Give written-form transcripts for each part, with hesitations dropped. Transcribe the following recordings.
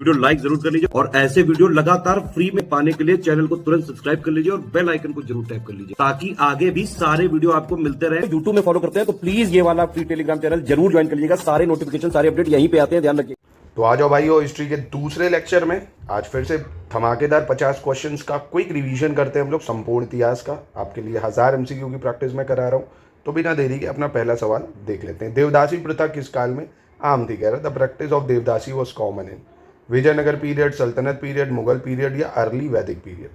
Video like जरूर कर लीजिए और ऐसे वीडियो लगातार फ्री में पाने के लिए चैनल को तुरंत सब्सक्राइब कर लीजिए और बेल आइकन को जरूर टैप कर लीजिए ताकि आगे भी सारे वीडियो आपको मिलते रहे। यूट्यूब में फॉलो करते हैं तो प्लीज ये वाला फ्री टेलीग्राम चैनल जरूर ज्वाइन कर लीजिएगा। सारे नोटिफिकेशन सारे अपडेट यहीं पे आते हैं, ध्यान रखिए। तो आ जाओ भाई, हिस्ट्री के दूसरे लेक्चर में आज फिर से धमाकेदार 50 क्वेश्चंस का क्विक रिवीजन करते हैं हम लोग संपूर्ण इतिहास का। आपके लिए 1000 एमसीक्यू की प्रैक्टिस में करा रहा हूँ, तो बिना देरी के अपना पहला सवाल देख लेते हैं। देवदासी प्रथा किस काल में आम थी? कह रहा the practice of devadasi was common in Vijayanagar period, sultanate period, Mughal period या अर्ली वैदिक पीरियड।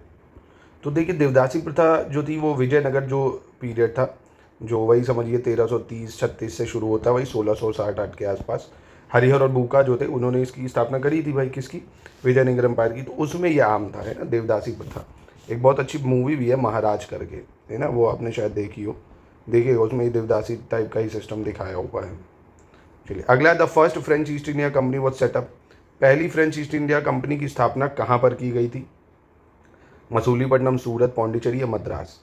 तो देखिए, देवदासी प्रथा जो थी वो विजयनगर जो पीरियड था, जो वही समझिए 1330-36 से शुरू होता है, वही 1660 के आसपास हरिहर और बूका जो थे उन्होंने इसकी स्थापना करी थी भाई, किसकी? विजयनगर एम्पायर की। तो उसमें यह आम था, है ना, देवदासी प्रथा। एक बहुत अच्छी मूवी भी है महाराज करके, है ना, वो आपने शायद देखी हो, देखिएगा, उसमें ये देवदासी टाइप का ही सिस्टम दिखाया हुआ है। चलिए अगला, the first French east India company was setup. पहली फ्रेंच ईस्ट इंडिया कंपनी की स्थापना कहाँ पर की गई थी? मसूलीपट्टनम, सूरत, पौंडीचेरी या मद्रास?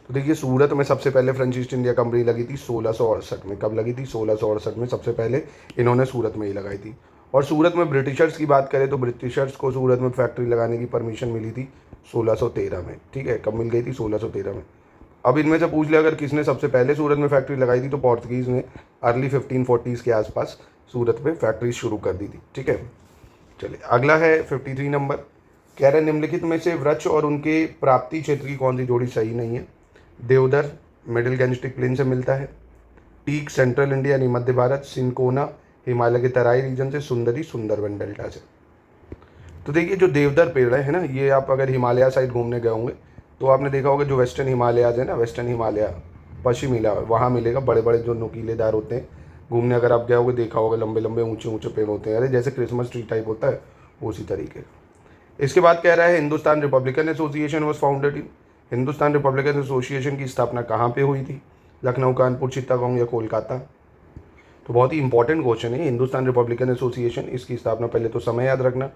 तो देखिए, सूरत में सबसे पहले फ्रेंच ईस्ट इंडिया कंपनी लगी थी 1668 में। कब लगी थी? 1668 में सबसे पहले इन्होंने सूरत में ही लगाई थी। और सूरत में ब्रिटिशर्स की बात करें तो ब्रिटिशर्स को सूरत में फैक्ट्री लगाने की परमिशन मिली थी 1613 में। ठीक है, कब मिल गई थी? 1613 में। अब इनमें से पूछ लिया अगर किसने सबसे पहले सूरत में फैक्ट्री लगाई थी, तो पोर्तुगीज़ ने अर्ली 1540s के आसपास सूरत में फैक्ट्री शुरू कर दी थी। ठीक है, चलिए अगला है 53 नंबर। कह रहे निम्नलिखित में से वृक्ष और उनके प्राप्ति क्षेत्र की कौन सी जोड़ी सही नहीं है? देवदर मिडिल गैंजेटिक प्लेन से मिलता है, टीक सेंट्रल इंडिया यानी मध्य भारत, सिंकोना हिमालय के तराई रीजन से, सुंदरी सुंदरबन डेल्टा से। तो देखिए, जो देवदर पेड़ है ना, ये आप अगर हिमालय साइड घूमने गए होंगे तो आपने देखा होगा जो वेस्टर्न हिमालयाज है ना, वेस्टर्न हिमालय पश्चिम हिमालय, वहाँ मिलेगा बड़े बड़े जो नुकीलेदार होते हैं। घूमने अगर आप गए होगे देखा होगा, लंबे लंबे ऊंचे ऊंचे पेड़ होते हैं, अरे जैसे क्रिसमस ट्री टाइप होता है उसी तरीके। इसके बाद कह रहा है Hindustan Republican association was founded in. Hindustan Republican association की स्थापना कहाँ पे हुई थी? लखनऊ, कानपुर, चित्तागोंग या कोलकाता? तो बहुत ही इंपॉर्टेंट क्वेश्चन है हिंदुस्तान रिपब्लिकन एसोसिएशन। इसकी स्थापना पहले तो समय याद रखना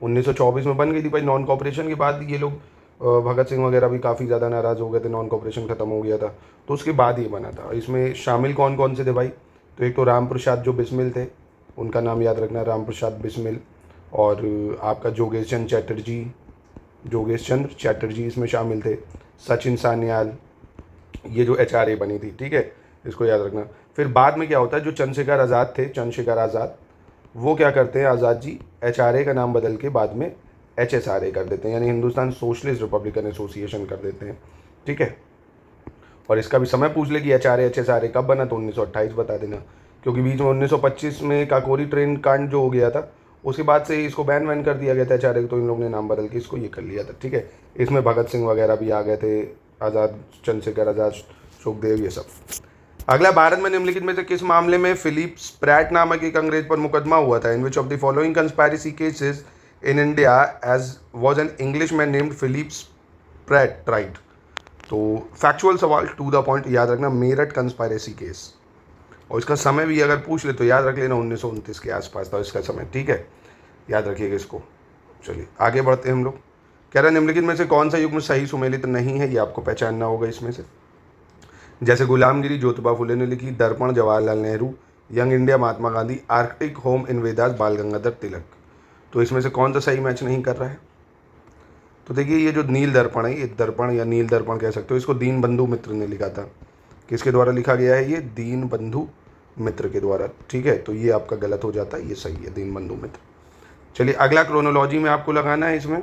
1924 में बन गई थी भाई। नॉन कॉपरेशन के बाद ये लोग भगत सिंह वगैरह भी काफ़ी ज़्यादा नाराज़ हो गए थे, नॉन कॉपरेशन खत्म हो गया था, तो उसके बाद ये बना था। इसमें शामिल कौन कौन से थे भाई? तो एक तो राम प्रसाद जो बिस्मिल थे, उनका नाम याद रखना, राम प्रसाद बिस्मिल। और आपका जोगेश चंद्र चैटर्जी इसमें शामिल थे। सचिन सान्याल, ये जो HRA बनी थी, ठीक है, इसको याद रखना। फिर बाद में क्या होता है, जो चंद्रशेखर आज़ाद थे, चंद्रशेखर आज़ाद, वो क्या करते हैं, आज़ाद जी HRA का नाम बदल के बाद में HSRA कर देते हैं, यानी हिंदुस्तान सोशलिस्ट रिपब्लिकन एसोसिएशन कर देते हैं। ठीक है, और इसका भी समय पूछ ले कि HRA HSRA कब बना, तो 1928 बता देना, क्योंकि बीच में 1925 में काकोरी ट्रेन कांड जो हो गया था, उसके बाद से इसको बैन वैन कर दिया गया था HRA, तो इन लोगों ने नाम बदल के इसको ये कर लिया था। ठीक है, इसमें भगत सिंह वगैरह भी आ गए थे, आज़ाद, चंद्रशेखर आज़ाद, सुखदेव, ये सब। अगला, भारत में निम्नलिखित में से किस मामले में फिलिप स्प्रैट नामक एक अंग्रेज पर मुकदमा हुआ था? In which of the following conspiracy cases in India as was an English man named Philip Spratt tried? तो फैक्चुअल सवाल, टू द पॉइंट, याद रखना, मेरठ कंस्पायरेसी केस। और इसका समय भी अगर पूछ ले तो याद रख लेना 1929 के आसपास था इसका समय। ठीक है, याद रखिएगा इसको। चलिए आगे बढ़ते हैं हम लोग। कह रहे हैं निम्नलिखित में से कौन सा युग्म सही सुमेलित नहीं है? ये आपको पहचानना होगा इसमें से। जैसे गुलामगिरी ज्योतिबा फुले ने लिखी, दर्पण Jawaharlal Nehru, young India Mahatma Gandhi, Arctic home in Vedas बाल गंगाधर तिलक। तो इसमें से कौन सा सही मैच नहीं कर रहा है? तो देखिए, ये जो नील दर्पण है, ये दर्पण या नील दर्पण कह सकते हो, इसको दीन बंधु मित्र ने लिखा था। किसके द्वारा लिखा गया है? ये दीन बंधु मित्र के द्वारा। ठीक है, तो ये आपका गलत हो जाता है, ये सही है, दीन बंधु मित्र। चलिए अगला, क्रोनोलॉजी में आपको लगाना है इसमें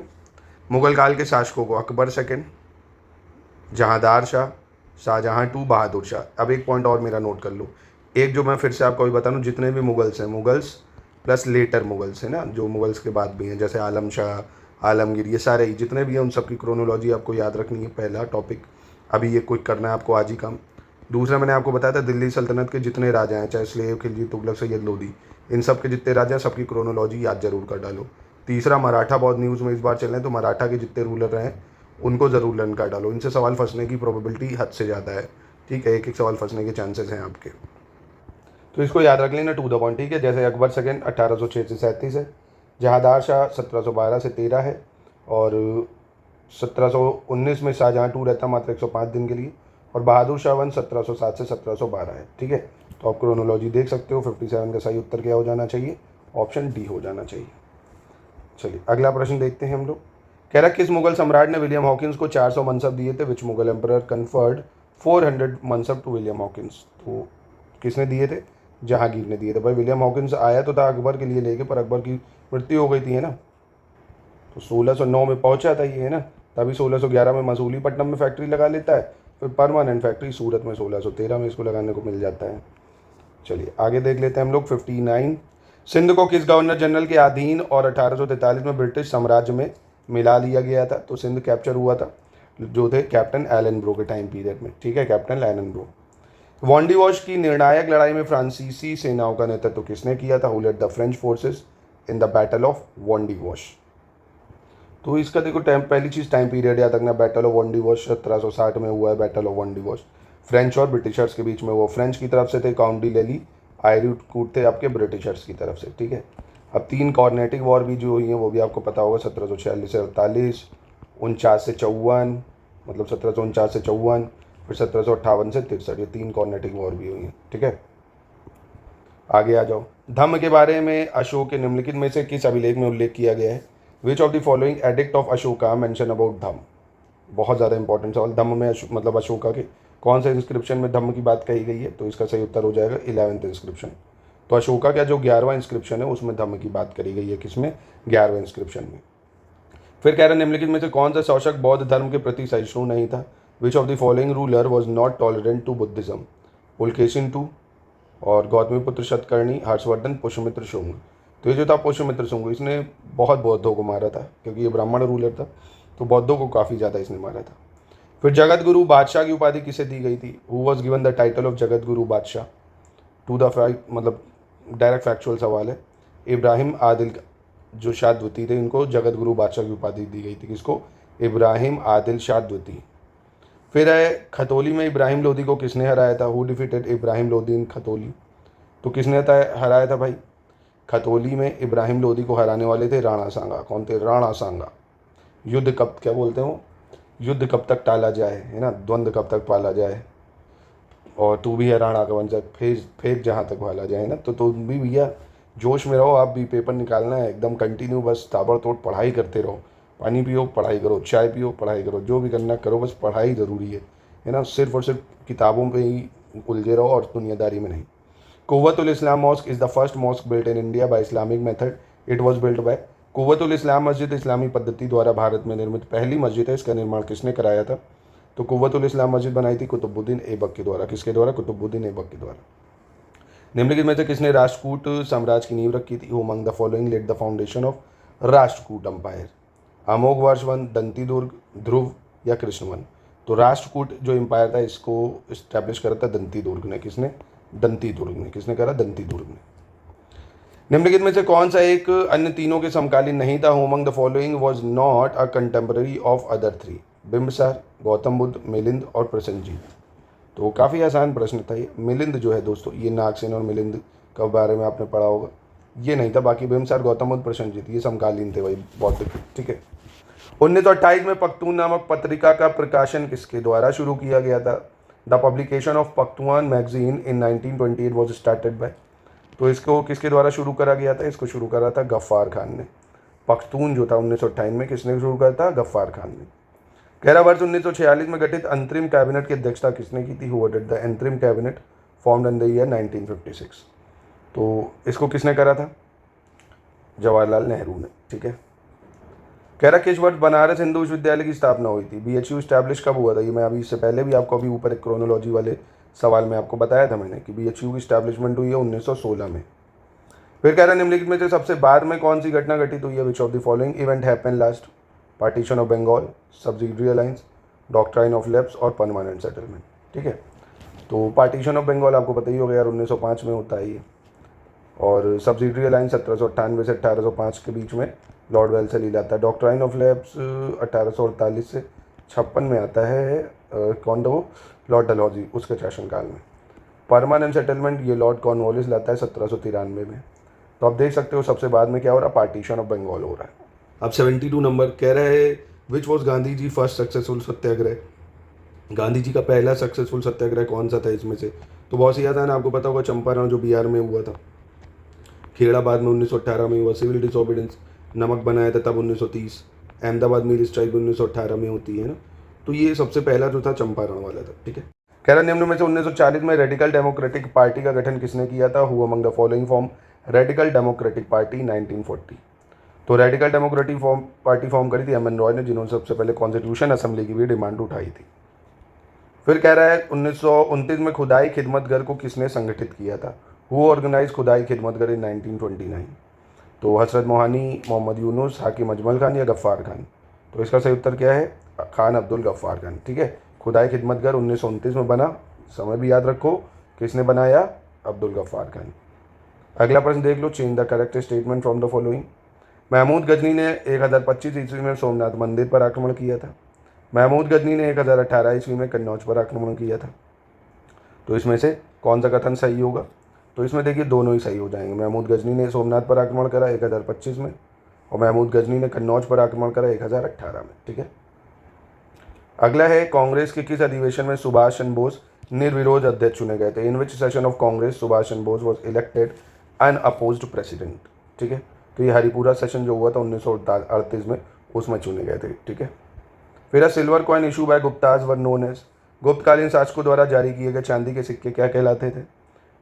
मुगल काल के शासकों को। Akbar second, Jahandar Shah, Shahjahan to, Bahadur Shah. अब एक पॉइंट और मेरा नोट कर लो, एक जो मैं फिर से आपको अभी बता दूं, जितने भी मुगल्स हैं, मुगल्स प्लस लेटर मुगल्स है ना, जो मुगल्स के बाद भी हैं, जैसे आलम शाह, आलमगीर, ये सारे ही जितने भी हैं, उन सब की क्रोनोलॉजी आपको याद रखनी है। पहला टॉपिक अभी ये क्विक करना है आपको आज ही काम। दूसरा, मैंने आपको बताया था दिल्ली सल्तनत के जितने राजा हैं, चाहे स्लेव, खिलजी, तुगलक, सैयद, लोधी, इन सब के जितने राजा हैं, सबकी क्रोनोलॉजी याद जरूर कर डालो। तीसरा, मराठा बहुत न्यूज़ में इस बार चल रहे हैं, तो मराठा के जितने रूलर रहे हैं उनको ज़रूर लर्न कर डालो। इनसे सवाल फंसने की प्रोबेबिलिटी हद से ज़्यादा है। ठीक है, एक एक सवाल फंसने के चांसेस हैं आपके, तो इसको याद रख लेना, टू द पॉइंट। ठीक है, जैसे अकबर सेकंड 1806 से 37 है, जहांदार शाह 1712 से 13 है, और 1719 में शाहजहां टू रहता मात्र 105 दिन के लिए, और बहादुर शाह वन 1707 से 1712 है। ठीक है, तो आप क्रोनोलॉजी देख सकते हो। 57 का सही उत्तर क्या हो जाना चाहिए? ऑप्शन डी हो जाना चाहिए। चलिए अगला प्रश्न देखते हैं हम लोग। कह रहा किस मुगल सम्राट ने विलियम हॉकिंस को 400 मनसब दिए थे? Which Mughal emperor conferred 400 mansab to William Hawkins? तो किसने दिए थे? जहांगीर ने दिए थे। भाई विलियम हॉकिंस आया तो था अकबर के लिए लेके, पर अकबर की मृत्यु हो गई थी, है ना। तो 1609 में पहुंचा था ये, है ना। तभी 1611 में मसूलीपट्टनम में फैक्ट्री लगा लेता है, फिर परमानेंट फैक्ट्री सूरत में 1613 में इसको लगाने को मिल जाता है। चलिए आगे देख लेते हैं हम लोग। 59 सिंध को किस गवर्नर जनरल के अधीन और 1843 में ब्रिटिश साम्राज्य में मिला लिया गया था? तो सिंध कैप्चर हुआ था जो थे कैप्टन एलन ब्रो के टाइम पीरियड में, ठीक है, कैप्टन एलन ब्रो। वॉन्डिवॉश की निर्णायक लड़ाई में फ्रांसीसी सेनाओं का नेतृत्व किसने किया था? Who led the French forces in the battle of Wandiwash? तो इसका देखो टाइम, पहली चीज़ टाइम पीरियड याद रखना। बैटल ऑफ वॉन्डिवॉश 1760 में हुआ है। बैटल ऑफ वॉन्डिवॉश फ्रेंच और ब्रिटिशर्स के बीच में, वो फ्रेंच की तरफ से थे काउंटी लेली, आयरकूट थे आपके ब्रिटिशर्स की तरफ से, ठीक है। अब 3 कॉर्नेटिक वॉर भी जो हुई हैं वो भी आपको पता होगा, 1746 से 48, 49 से 54, मतलब 1749 से 54, फिर 1758 से 63, ये 3 कॉर्नेटिक वॉर भी हुई हैं, ठीक है। आगे आ जाओ। धम्म के बारे में अशोक के निम्नलिखित में से किस अभिलेख में उल्लेख किया गया है? Which of the following edict of Ashoka mention about Dhamma? बहुत ज़्यादा इंपॉर्टेंट सवाल। धम्म में मतलब अशोका के कौन से इंस्क्रिप्शन में धम्म की बात कही गई है? तो इसका सही उत्तर हो जाएगा 11वें इंस्क्रिप्शन। तो अशोका का जो 11वां इंस्क्रिप्शन है उसमें धम्म की बात करी गई है। किसमें? 11वें इंस्क्रिप्शन में। फिर कह रहे निम्नलिखित में से कौन सा शासक बौद्ध धर्म के प्रति सहिष्णु नहीं था? Which of the following ruler was not tolerant to Buddhism? Pulakeshin II और गौतमीपुत्र शतकर्णी, हर्षवर्धन, पुष्यमित्र शुंग। तो ये जो था पुष्यमित्र शुंग, इसने बहुत बौद्धों को मारा था क्योंकि ये ब्राह्मण रूलर था, तो बौद्धों को काफ़ी ज़्यादा इसने मारा था। फिर जगत गुरु बादशाह की उपाधि किसे दी गई थी? Who was given the title of Jagat Guru बादशाह? टू द फैक्ट, मतलब डायरेक्ट फैक्चुअल सवाल है। इब्राहिम आदिल जो शाह द्वितीय थे, इनको जगत गुरु बादशाह की उपाधि दी गई थी। किसको? इब्राहिम आदिल शाह द्वितीय। फिर है खतौली में इब्राहिम लोधी को किसने हराया था? हु डिफीटेड इब्राहिम लोधी इन खतौली? तो किसने हराया था भाई? खतौली में इब्राहिम लोधी को हराने वाले थे राणा सांगा। कौन थे? राणा सांगा। युद्ध कब, क्या बोलते हो, युद्ध कब तक टाला जाए, है ना, द्वंद्व कब तक पाला जाए, और तू भी है राणा का वंशज, फेंक जहाँ तक पाला जाए ना। तो तुम भी भैया जोश में रहो, आप भी पेपर निकालना है एकदम कंटिन्यू, बस ताबड़तोड़ पढ़ाई करते रहो। पानी पियो, पढ़ाई करो, चाय पियो, पढ़ाई करो, जो भी करना करो, बस पढ़ाई ज़रूरी है ना। सिर्फ और सिर्फ किताबों पे ही उलझे रहो और दुनियादारी में नहीं। Quwwatul Islam mosque is the first mosque built in India by Islamic method. It was built by Quwwatul Islam Masjid इस्लामी पद्धति द्वारा भारत में निर्मित पहली मस्जिद है। इसका निर्माण किसने कराया था? तो कुव्वतुल इस्लाम मस्जिद बनाई थी कुतुबुद्दीन ऐबक के द्वारा। किसके द्वारा? कुतुबुद्दीन ऐबक के द्वारा। निम्नलिखित में से किसने राष्ट्रकूट साम्राज्य की नींव रखी थी? Among the following led the foundation of Rashtrakuta empire? Amoghavarsha one, Danti Durga, Dhruva या कृष्णवन? तो राष्ट्रकूट जो एम्पायर था इसको इस्टेब्लिश करा था दंती दुर्ग ने। किसने? दंती दुर्ग ने। किसने करा? दंती दुर्ग ने। निम्नलिखित में से कौन सा एक अन्य तीनों के समकालीन नहीं था? Among the following was not a contemporary of other 3? Bimbisara, Gautam Buddha, Milind और प्रसेनजीत। तो काफ़ी आसान प्रश्न था ये। मिलिंद जो है दोस्तों, ये नागसेन और मिलिंद के बारे में आपने पढ़ा होगा, ये नहीं था। बाकी बिंबिसार, गौतम बुद्ध, प्रसेनजीत ये समकालीन थे भाई, बौद्ध, ठीक है। 1928 में पख्तून नामक पत्रिका का प्रकाशन किसके द्वारा शुरू किया गया था? The publication of Pakhtun magazine in 1928 was started by. तो इसको किसके द्वारा शुरू करा गया था? इसको शुरू करा था गफ्फार खान ने। पख्तून जो था 1928 में किसने शुरू करा था? गफ्फार खान ने। 11 वर्ष 1946 में गठित अंतरिम कैबिनेट की अध्यक्षता किसने की थी? हु हेडेड द अंतरिम cabinet formed in the year 1956? तो इसको किसने करा था? जवाहरलाल नेहरू ने, ठीक है। कह रहा किस वर्ष बनारस हिंदू विश्वविद्यालय की स्थापना हुई थी? BHU स्टैब्लिश कब हुआ था? ये मैं अभी इससे पहले भी आपको अभी ऊपर एक क्रोनोलॉजी वाले सवाल में आपको बताया था मैंने कि BHU की स्टैब्लिशमेंट हुई है 1916 में। फिर कह रहा निम्नलिखित में से सबसे बाद में कौन सी घटना घटित हुई है? Which of the following event happen last? Partition of Bengal, subsidiary alliance, doctrine of lapse और परमानेंट सेटलमेंट, ठीक है। तो पार्टीशन ऑफ बंगाल आपको पता ही होगा यार, 1905 में होता है ये। और सब्सिडियरी अलायंस 1798 से 1805 के बीच में लॉर्ड वेल्सेली लाता है। डॉक्ट्राइन ऑफ लैप्स 1848 से 56 में आता है। कौन था वो? लॉर्ड डलहौजी, उसके शासनकाल में। परमानेंट सेटलमेंट ये लॉर्ड कॉर्नवालिस लाता है 1793 में। तो आप देख सकते हो सबसे बाद में क्या हो रहा है? पार्टीशन ऑफ बंगाल हो रहा है। अब 72 नंबर कह रहे हैं which was Gandhi ji first successful Satyagraha? Gandhi ji का पहला सक्सेसफुल सत्याग्रह कौन सा था इसमें से? तो बहुत ही आसान, आपको पता होगा चंपारण जो बिहार में हुआ था। खेड़ाबाद में 1918 में हुआ। सिविल डिसोबीडियंस नमक बनाया था तब 1930, अहमदाबाद मील स्ट्राइक 1918 में होती है ना। तो ये सबसे पहला जो था चंपारण वाला था, ठीक है। कह रहा निम्न में से 1940 में रेडिकल डेमोक्रेटिक पार्टी का गठन किसने किया था? Who among the following form radical democratic party 1940। तो रेडिकल डेमोक्रेटिक पार्टी फॉर्म करी थी एम.एन. रॉय ने, जिन्होंने सबसे पहले कॉन्स्टिट्यूशन असेंबली की भी डिमांड उठाई थी। फिर कह रहा है 1929 में खुदाई खिदमतगर को किसने संगठित किया था? हु ऑर्गेनाइज खुदाई खिदमतगर इन 1929? तो हसरत मोहानी, मोहम्मद यूनुस, हाकिम अजमल खान या गफ्फार खान? तो इसका सही उत्तर क्या है? खान अब्दुल गफ्फार खान, ठीक है। खुदाई खिदमतगर 1929 में बना, समय भी याद रखो, किसने बनाया? अब्दुल गफ्फार खान। अगला प्रश्न देख लो, change the correct statement from the following. Mahmud Ghazni ने 1025 ईस्वी में सोमनाथ मंदिर पर आक्रमण किया था। महमूद गजनी ने 1018 ईस्वी में कन्नौज पर आक्रमण किया था। तो इसमें से कौन सा कथन सही होगा? तो इसमें देखिए दोनों ही सही हो जाएंगे। महमूद गजनी ने सोमनाथ पर आक्रमण करा 1025 में, और महमूद गजनी ने कन्नौज पर आक्रमण करा 1018 में, ठीक है। अगला है, कांग्रेस के किस अधिवेशन में सुभाष चंद्र बोस निर्विरोध अध्यक्ष चुने गए थे? In which session of Congress Subhash Chandra Bose was elected unopposed president, ठीक है। तो ये हरिपुरा सेशन जो हुआ था 1938 में, उसमें चुने गए थे, ठीक है। फिर silver coin issue by Guptas were known as. गुप्तकालीन शासकों द्वारा जारी किए गए चांदी के सिक्के क्या कहलाते थे?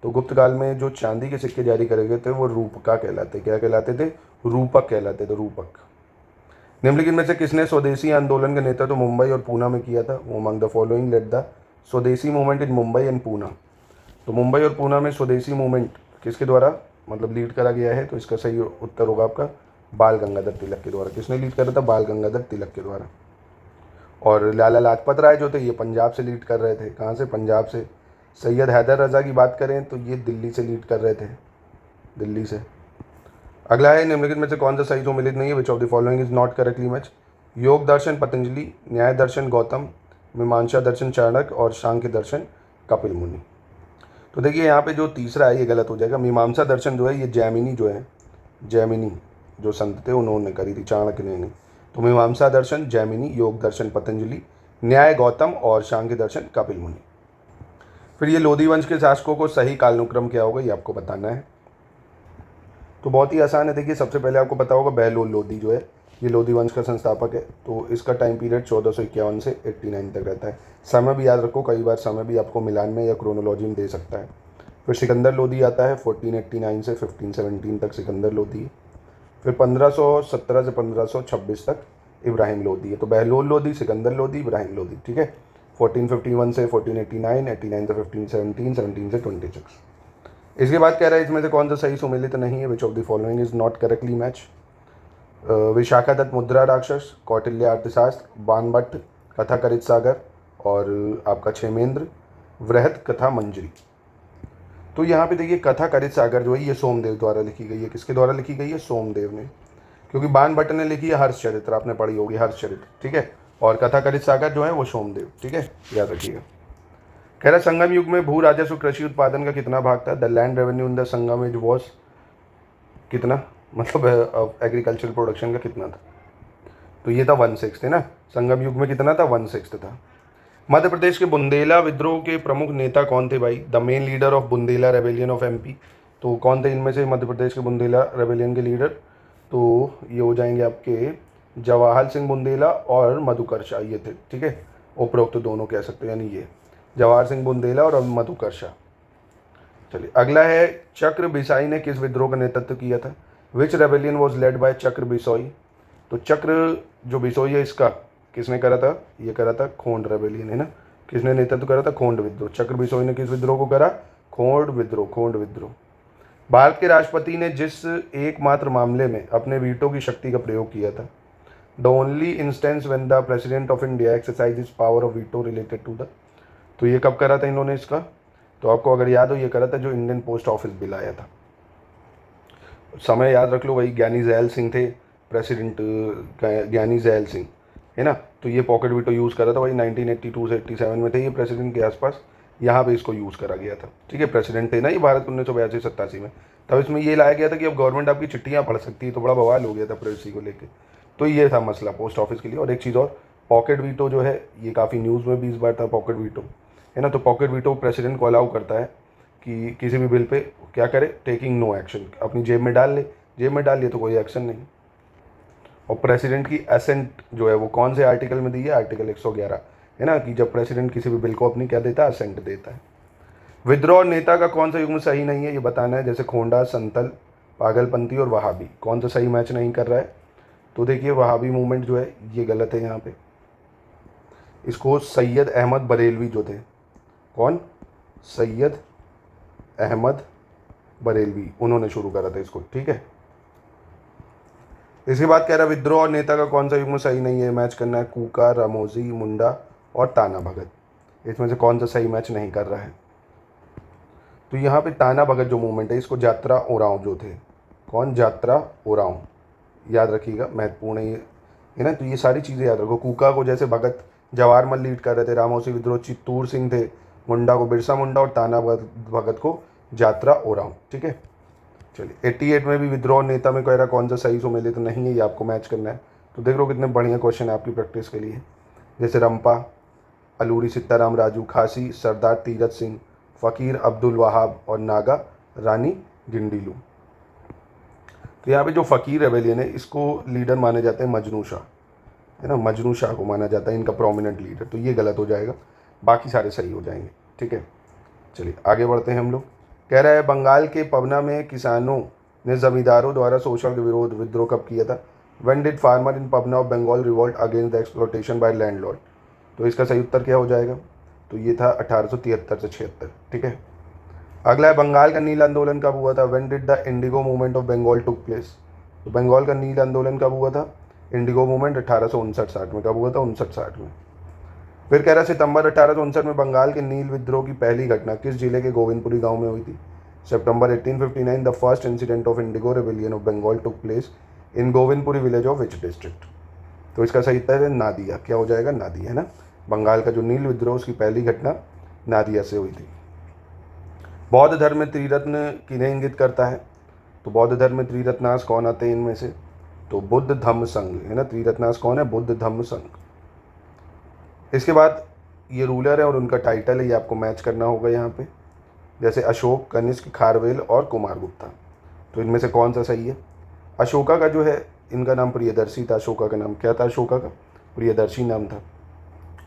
तो गुप्त काल में जो चांदी के सिक्के जारी करे गए थे वो रूपका कहलाते। क्या कहलाते थे? रूपक कहलाते थे, रूपक। निम्नलिखित में से किसने स्वदेशी आंदोलन का नेतृत्व मुंबई और पूना में किया था? Among the following led the Swadeshi movement in Mumbai and Poona. तो मुंबई और पूना में स्वदेशी मूवमेंट किसके द्वारा मतलब लीड करा गया है? तो इसका सही उत्तर होगा आपका बाल गंगाधर तिलक के द्वारा। किसने लीड करा था? बाल गंगाधर तिलक के द्वारा। और लाला लाजपत राय जो थे ये पंजाब से लीड कर रहे थे। कहाँ से? पंजाब से। सैयद हैदर रजा की बात करें तो ये दिल्ली से लीड कर रहे थे, दिल्ली से। अगला है, निम्नलिखित में से कौन सा सही सम्मिलित नहीं है? Which of the following is not correctly match? योग दर्शन पतंजलि, न्याय दर्शन गौतम, मीमांसा दर्शन चाणक्य और सांख्य दर्शन कपिल मुनि। तो देखिए यहाँ पे जो तीसरा है ये गलत हो जाएगा। मीमांसा दर्शन जो है ये जैमिनी जो है, जैमिनी जो संत थे उन्होंने करी थी, चाणक्य ने नहीं। तो मीमांसा दर्शन जैमिनी, योग दर्शन पतंजलि, न्याय गौतम और सांख्य दर्शन कपिल मुनि। फिर ये लोधी वंश के शासकों को सही कालानुक्रम क्या होगा ये आपको बताना है। तो बहुत ही आसान है। देखिए सबसे पहले आपको पता होगा बहलोल लोधी जो है ये लोधी वंश का संस्थापक है। तो इसका टाइम पीरियड 1451 से 89 तक रहता है। समय भी याद रखो, कई बार समय भी आपको मिलान में या क्रोनोलॉजी में दे सकता है। फिर सिकंदर लोधी आता है 1489 से 1517 तक सिकंदर लोधी। फिर 1517 से 1526 तक इब्राहिम लोधी है। तो बहलोल लोधी, सिकंदर लोधी, इब्राहिम लोधी, ठीक है। 1451 से 1489, 89 से 1517, 17 से 26। इसके बाद कह रहा है इसमें से कौन सा सही सुमेलित नहीं है? Which of the following is not correctly match? Vishakhadatta Mudrarakshasa, Kautilya अर्थशास्त्र, बाणभट्ट कथा करित सागर और आपका क्षेमेंद्र वृहत कथा मंजरी। तो यहाँ पे देखिए कथा करित सागर जो है ये सोमदेव द्वारा लिखी गई है। किसके द्वारा लिखी गई है? सोमदेव ने। क्योंकि बाणभट्ट ने लिखी है हर्षचरित्र, आपने पढ़ी होगी हर्षचरित्र, ठीक है। और कथा करित सागर जो है वो सोमदेव, ठीक है, याद रखिएगा। कह रहा संगम युग में भू राजस्व कृषि उत्पादन का कितना भाग था? The land revenue in the Sangam age was कितना, मतलब एग्रीकल्चरल प्रोडक्शन का कितना था? तो ये था 1/6 है ना। संगम युग में कितना था? 1/6 था। मध्य प्रदेश के बुंदेला विद्रोह के प्रमुख नेता कौन थे भाई? The main leader of Bundela rebellion of MP. तो कौन थे इनमें से मध्य प्रदेश के बुंदेला रेबेलियन के लीडर? तो ये हो जाएंगे आपके जवाहर सिंह बुंदेला और मधुकर शाह, ये थे, ठीक है। उपरोक्त तो दोनों कह सकते हैं, यानी ये जवाहर सिंह बुंदेला और मधुकर शाह। चलिए अगला है, चक्र बिसाई ने किस विद्रोह का नेतृत्व किया था? विच रेबेलियन वॉज लेड बाय चक्र बिसोई। तो चक्र जो बिसोई है इसका किसने करा था? ये करा था खोंड रेबेलियन, है ना। किसने नेतृत्व करा था? खोंड विद्रोह। चक्र बिसोई ने किस विद्रोह को करा? खोंड विद्रोह, खोंड विद्रोह। भारत के राष्ट्रपति ने जिस एकमात्र मामले में अपने वीटो की शक्ति का प्रयोग किया था, the only instance when the president of India exercise his power of veto related to the. तो ये कब करा था इन्होंने इसका? तो आपको अगर याद हो ये करा था जो इंडियन पोस्ट ऑफिस बिल आया था। समय याद रख लो, वही ज्ञानी जैल सिंह थे प्रेसिडेंट, ज्ञानी जैल सिंह, है ना। तो ये पॉकेट वीटो यूज़ करा था वही 1982 से 87 में थे ये प्रेसिडेंट के आसपास, यहाँ पे इसको यूज़ करा गया था, ठीक है। प्रेसिडेंट थे ना ये भारत 1982-87 में, तब इसमें ये लाया गया था कि अब गवर्नमेंट आपकी चिट्ठियाँ पढ़ सकती है। तो बड़ा बवाल हो गया था प्राइवेसी को लेकर। तो ये था मसला पोस्ट ऑफिस के लिए। और एक चीज़ और, पॉकेट वीटो जो है ये काफ़ी न्यूज़ में भी इस बार था पॉकेट वीटो, है ना। तो पॉकेट वीटो प्रेसिडेंट को अलाउ करता है कि किसी भी बिल पे क्या करे, टेकिंग नो एक्शन, अपनी जेब में डाल ले, जेब में डाल लिए तो कोई एक्शन नहीं। और प्रेसिडेंट की असेंट जो है वो कौन से आर्टिकल में दी है, आर्टिकल 111 है ना, कि जब प्रेसिडेंट किसी भी बिल को अपनी क्या देता है, असेंट देता है। विद्रोह नेता का कौन सा युग्म सही नहीं है ये बताना है, जैसे खोंडा, संतल, पागलपंथी और वहाबी, कौन सा सही मैच नहीं कर रहा है। तो देखिए वहाबी मूवमेंट जो है ये गलत है यहाँ पे, इसको सैयद अहमद बरेलवी जो थे, कौन, सैयद अहमद बरेलवी, उन्होंने शुरू करा था इसको, ठीक है। इसके बाद कह रहा है विद्रोह और नेता का कौन सा युग्म सही नहीं है, मैच करना है कूका, रामोजी, मुंडा और ताना भगत, इसमें से कौन सा सही मैच नहीं कर रहा है। तो यहाँ पे ताना भगत जो मूवमेंट है इसको जात्रा ओरांव जो थे, कौन, जात्रा ओरांव, याद रखिएगा, महत्वपूर्ण है ना। तो ये सारी चीज़ें याद रखो। कूका को जैसे भगत जवाहरमल लीड कर रहे थे, रामोसी विद्रोह चित्तूर सिंह थे, मुंडा को बिरसा मुंडा और ताना भगत को जात्रा ओरांव, ठीक है। चलिए 88 में भी विद्रोह नेता में कह रहा कौन सा सही सुमेलित तो नहीं है, ये आपको मैच करना है। तो देख लो कितने बढ़िया क्वेश्चन है आपकी प्रैक्टिस के लिए, जैसे रंपा, अलूरी सीताराम राजू, खासी सरदार तीरथ सिंह, फ़कीर अब्दुल वहाब और नागा रानी गिंडीलू। तो यहाँ पे जो फ़कीर रेबेलियन है इसको लीडर माने जाते हैं मजनू शाह, है ना, मजनू शाह को माना जाता है इनका प्रोमिनेंट लीडर, तो ये गलत हो जाएगा, बाकी सारे सही हो जाएंगे, ठीक है। चलिए आगे बढ़ते हैं हम लोग। कह रहा है बंगाल के पवना में किसानों ने जमींदारों द्वारा शोषण के विरोध विद्रोह कब किया था, when did farmer in Pabna of Bengal revolt against the exploitation by landlord. तो इसका सही उत्तर क्या हो जाएगा, तो ये था 1873 से 76, ठीक है। अगला है बंगाल का नील आंदोलन कब हुआ था, when did the indigo movement of Bengal took place. तो बंगाल का नील आंदोलन कब हुआ था, इंडिगो मूवमेंट 1859-60 में, कब हुआ था, 59-60 में। फिर कह रहा सितंबर 1859 में बंगाल के नील विद्रोह की पहली घटना किस जिले के गोविंदपुरी गांव में हुई थी। सितंबर 1859 the first incident of indigo rebellion of Bengal took place in Govindpuri village of which district. तो इसका सही उत्तर है नादिया, क्या हो जाएगा, नादिया, है ना। बंगाल का जो नील विद्रोह उसकी पहली घटना नादिया से हुई थी। बौद्ध धर्म में त्रिरत्न किन्हें इंगित करता है, तो बौद्ध धर्म में त्रिरत्नास कौन आते हैं इनमें से, तो बुद्ध धम्म संघ, है ना। त्रिरत्नास कौन है, बुद्ध धम्म संघ। इसके बाद ये रूलर है और उनका टाइटल है, ये आपको मैच करना होगा यहाँ पे, जैसे अशोक, कनिष्क, खारवेल और कुमारगुप्ता। तो इनमें से कौन सा सही है। अशोका का जो है इनका नाम प्रियदर्शी था, अशोका का नाम क्या था, अशोका का प्रियदर्शी नाम था।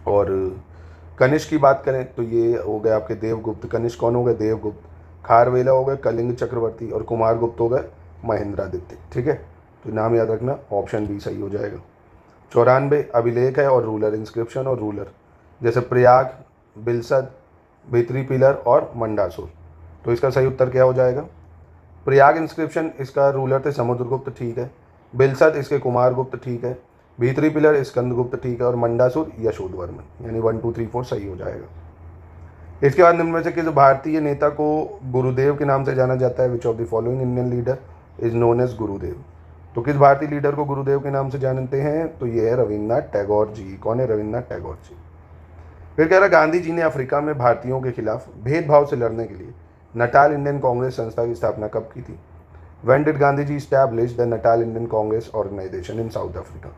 और कनिष्क की बात करें तो ये हो गए आपके देवगुप्त, कनिष्क कौन हो गए, देवगुप्त। खारवेला हो गए कलिंग चक्रवर्ती और कुमारगुप्त हो गए महेंद्रादित्य, ठीक है। तो नाम याद रखना, ऑप्शन बी सही हो जाएगा। 94 अभिलेख है और रूलर, इंस्क्रिप्शन और रूलर, जैसे प्रयाग, बिलसद, बेतरी पिलर और मंडासुर। तो इसका सही उत्तर क्या हो जाएगा, प्रयाग इंस्क्रिप्शन इसका रूलर थे समुद्रगुप्त, ठीक है। बिलसद इसके कुमारगुप्त, ठीक है। भीतरी पिलर स्कंदगुप्त, ठीक है। और मंडासुर यशोधवर्मन, यानी 1 2 3 4 सही हो जाएगा। इसके बाद निम्न में से किस भारतीय नेता को गुरुदेव के नाम से जाना जाता है, which of the following Indian leader is known as Gurudev. तो किस भारतीय लीडर को गुरुदेव के नाम से जानते हैं, तो ये है रविन्द्रनाथ टैगोर जी। कौन है, रविन्द्रनाथ टैगोर जी। फिर कह रहा गांधी जी ने अफ्रीका में भारतीयों के खिलाफ भेदभाव से लड़ने के लिए नटाल इंडियन कांग्रेस संस्था की स्थापना कब की थी। When did Gandhi ji establish the Natal Indian Congress organisation in South Africa.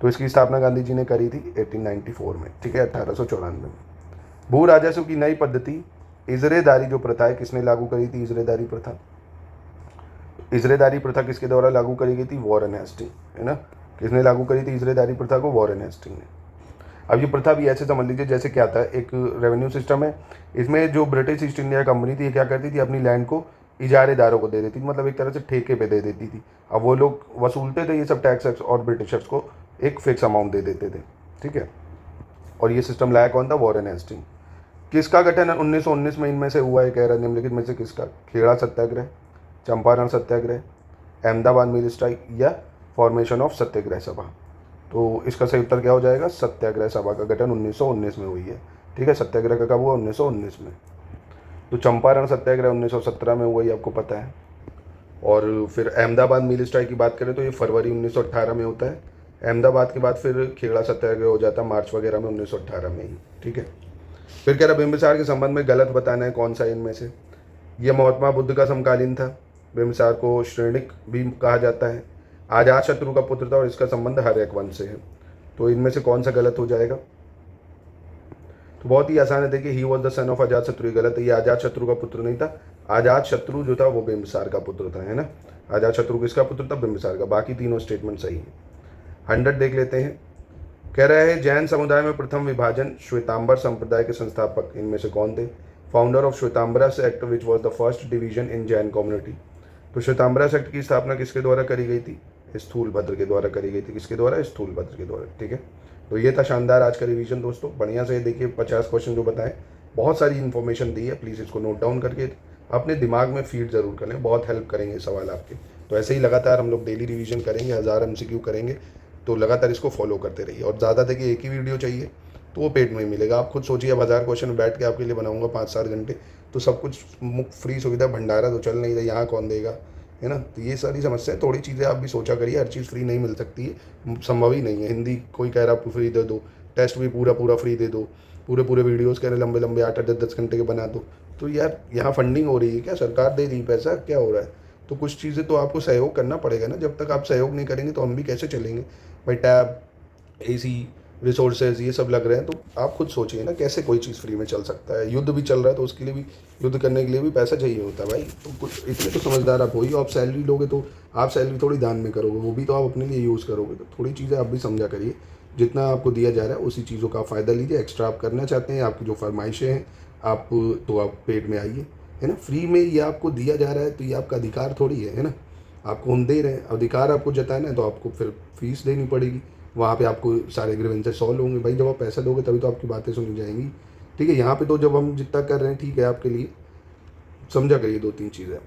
तो इसकी स्थापना गांधी जी ने करी थी 1894 में, ठीक है, 1894 में। भू राजस्व की नई पद्धति इजरेदारी जो प्रथा है किसने लागू करी थी, इजरेदारी प्रथा। इजरेदारी प्रथा किसके द्वारा लागू करी गई थी, वॉरेन हेस्टिंग, है ना। किसने लागू करी थी इजरेदारी प्रथा को, वॉरेन हेस्टिंग ने। अब ये प्रथा भी ऐसे समझ लीजिए जैसे क्या था, एक रेवेन्यू सिस्टम है, इसमें जो ब्रिटिश ईस्ट इंडिया कंपनी थी ये क्या करती थी, अपनी लैंड को इजारेदारों को दे देती थी, मतलब एक तरह से ठेके पे दे देती थी। अब वो लोग वसूलते थे ये सब टैक्स और ब्रिटिशर्स को एक फिक्स अमाउंट दे देते थे, ठीक है। और ये सिस्टम लाया कौन था, वॉरेन हेस्टिंग। किसका गठन 1919 में इनमें से हुआ है, कह रहा है निम्नलिखित में से किसका, खेड़ा सत्याग्रह, चंपारण सत्याग्रह, अहमदाबाद मिल स्ट्राइक या फॉर्मेशन ऑफ सत्याग्रह सभा। तो इसका सही उत्तर क्या हो जाएगा, सत्याग्रह सभा का गठन 1919 में हुई है, ठीक है। सत्याग्रह का कब हुआ, 1919 में। तो चंपारण सत्याग्रह 1917 में हुआ, ये आपको पता है। और फिर अहमदाबाद मिल स्ट्राइक की बात करें तो ये फरवरी 1918 में होता है। अहमदाबाद के बाद फिर खेड़ा सत्याग्रह हो जाता है मार्च वगैरह में 1918 में ही, ठीक है। फिर कह रहा बिंबिसार के संबंध में गलत बताना है कौन सा इनमें से। यह महात्मा बुद्ध का समकालीन था, बिंबिसार को श्रेणिक भी कहा जाता है, अजात शत्रु का पुत्र था और इसका संबंध हर्यक वंश से है। तो इनमें से कौन सा गलत हो जाएगा, तो बहुत ही आसान है, देखिए he was the son of Ajatashatru, गलत है। ये अजात शत्रु का पुत्र नहीं था, अजात शत्रु जो था वो बिंबिसार का पुत्र था, है ना। अजात शत्रु किसका पुत्र था, बिंबिसार का। बाकी तीनों स्टेटमेंट सही है। 100 देख लेते हैं। कह रहा है जैन समुदाय में प्रथम विभाजन श्वेतांबर संप्रदाय के संस्थापक इनमें से कौन थे? Founder of Shvetambara sect which was the first division in Jain community. तो श्वेतांबरा सेक्ट की स्थापना किसके द्वारा करी गई थी? स्थूलभद्र के द्वारा करी गई थी। किसके द्वारा? स्थूलभद्र के द्वारा। ठीक है, तो ये था शानदार आज का रिवीजन दोस्तों। बढ़िया से देखिए 50 क्वेश्चन जो बताएं, बहुत सारी इन्फॉर्मेशन दी है। प्लीज़ इसको नोट डाउन करके अपने दिमाग में फीड ज़रूर करें, बहुत हेल्प करेंगे सवाल आपके। तो ऐसे ही लगातार हम लोग डेली रिवीजन करेंगे, 1000 MCQ करेंगे, तो लगातार इसको फॉलो करते रहिए। और ज़्यादा देखिए एक ही वीडियो चाहिए तो वो पेड में ही मिलेगा। आप खुद सोचिए, अब 1000 क्वेश्चन बैठ के आपके लिए बनाऊंगा 5-7 घंटे, तो सब कुछ मुफ्त फ्री सुविधा भंडारा तो चल नहीं रहा, यहाँ कौन देगा, है ना। तो ये सारी समस्या, थोड़ी चीज़ें आप भी सोचा करिए। हर चीज़ फ्री नहीं मिल सकती है, संभव ही नहीं है। हिंदी कोई कह रहा आपको फ्री दे दो, टेस्ट भी पूरा फ्री दे दो, पूरे वीडियोज़ कह रहे लंबे 8-8, 10-10 घंटे के बना दो। तो यार यहाँ फंडिंग हो रही है क्या? सरकार दे रही पैसा, क्या हो रहा है? तो कुछ चीज़ें तो आपको सहयोग करना पड़ेगा ना। जब तक आप सहयोग नहीं करेंगे तो हम भी कैसे चलेंगे भाई। टैब, AC, रिसोर्सेज ये सब लग रहे हैं, तो आप खुद सोचिए ना कैसे कोई चीज़ फ्री में चल सकता है। युद्ध भी चल रहा है तो उसके लिए भी, युद्ध करने के लिए भी पैसा चाहिए होता है भाई। तो कुछ इतने तो समझदार आप हो ही। आप सैलरी लोगे तो आप सैलरी थोड़ी दान में करोगे, वो भी तो आप अपने लिए यूज़ करोगे। तो थोड़ी चीज़ें आप भी समझा करिए। जितना आपको दिया जा रहा है उसी चीज़ों का फ़ायदा लीजिए। एक्स्ट्रा आप करना चाहते हैं, आपकी जो फरमाइशें हैं आप, तो आप पेड में आइए, है ना। फ्री में ये आपको दिया जा रहा है तो ये आपका अधिकार थोड़ी है ना। आपको हम दे रहे हैं, अधिकार आपको जताना है तो आपको फिर फीस देनी पड़ेगी। वहाँ पे आपको सारे ग्रीवेंसेस सॉल्व होंगे भाई। जब आप पैसा दोगे तभी तो आपकी बातें सुनी जाएंगी। ठीक है, यहाँ पे तो जब हम जितना कर रहे हैं ठीक है, आपके लिए समझा करिए 2-3 चीज़ें।